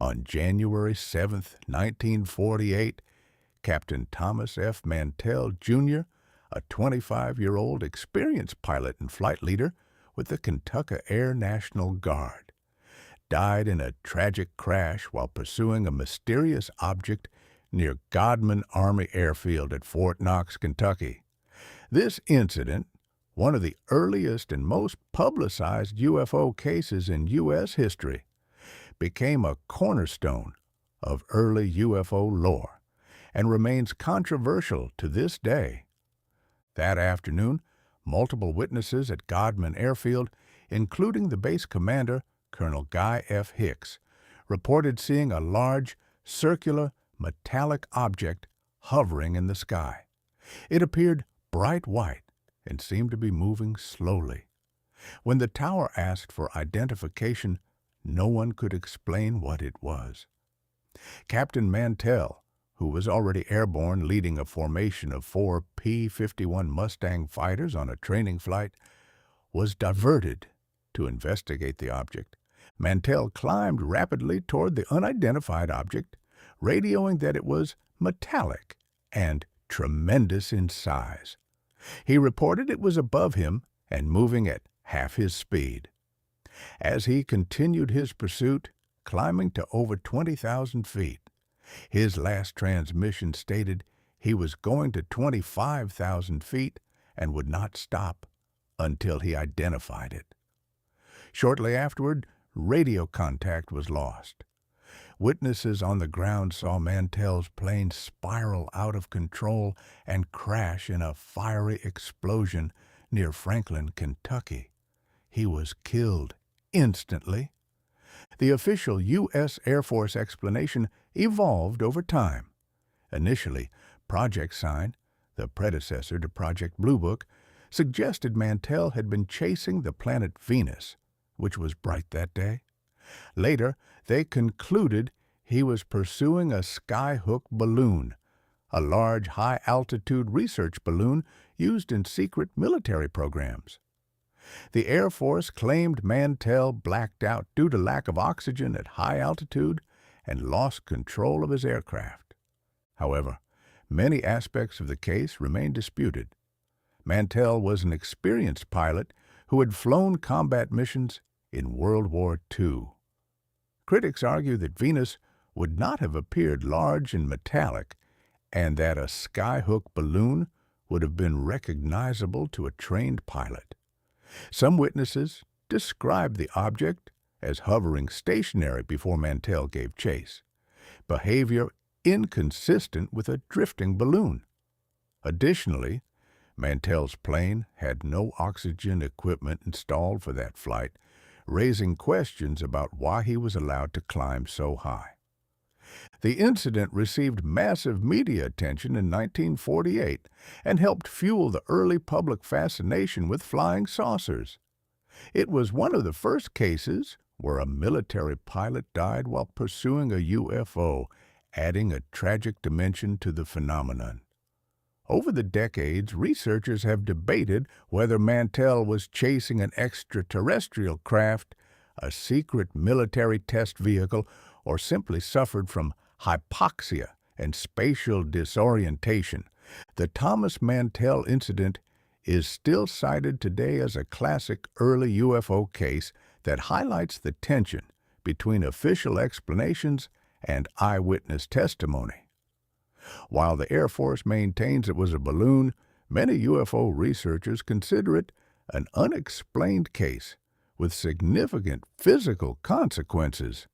On January 7, 1948, Captain Thomas F. Mantell, Jr., a 25-year-old experienced pilot and flight leader with the Kentucky Air National Guard, died in a tragic crash while pursuing a mysterious object near Godman Army Airfield at Fort Knox, Kentucky. This incident, one of the earliest and most publicized UFO cases in U.S. history, became a cornerstone of early UFO lore and remains controversial to this day. That afternoon, multiple witnesses at Godman Airfield, including the base commander, Colonel Guy F. Hicks, reported seeing a large, circular, metallic object hovering in the sky. It appeared bright white and seemed to be moving slowly. When the tower asked for identification, no one could explain what it was. Captain Mantell, who was already airborne leading a formation of 4 P-51 Mustang fighters on a training flight, was diverted to investigate the object. Mantell climbed rapidly toward the unidentified object, radioing that it was metallic and tremendous in size. He reported it was above him and moving at half his speed. As he continued his pursuit, climbing to over 20,000 feet, his last transmission stated he was going to 25,000 feet and would not stop until he identified it. Shortly afterward, radio contact was lost. Witnesses on the ground saw Mantell's plane spiral out of control and crash in a fiery explosion near Franklin, Kentucky. He was killed instantly. The official U.S. Air Force explanation evolved over time. Initially, Project Sign, the predecessor to Project Blue Book, suggested Mantell had been chasing the planet Venus, which was bright that day. Later, they concluded he was pursuing a skyhook balloon, a large high-altitude research balloon used in secret military programs. The Air Force claimed Mantell blacked out due to lack of oxygen at high altitude and lost control of his aircraft. However, many aspects of the case remain disputed. Mantell was an experienced pilot who had flown combat missions in World War II. Critics argue that Venus would not have appeared large and metallic, and that a skyhook balloon would have been recognizable to a trained pilot. Some witnesses described the object as hovering stationary before Mantell gave chase, behavior inconsistent with a drifting balloon. Additionally, Mantell's plane had no oxygen equipment installed for that flight, raising questions about why he was allowed to climb so high. The incident received massive media attention in 1948 and helped fuel the early public fascination with flying saucers. It was one of the first cases where a military pilot died while pursuing a UFO, adding a tragic dimension to the phenomenon. Over the decades, researchers have debated whether Mantell was chasing an extraterrestrial craft, a secret military test vehicle, or simply suffered from hypoxia and spatial disorientation. The Thomas Mantell incident is still cited today as a classic early UFO case that highlights the tension between official explanations and eyewitness testimony. While the Air Force maintains it was a balloon, many UFO researchers consider it an unexplained case with significant physical consequences.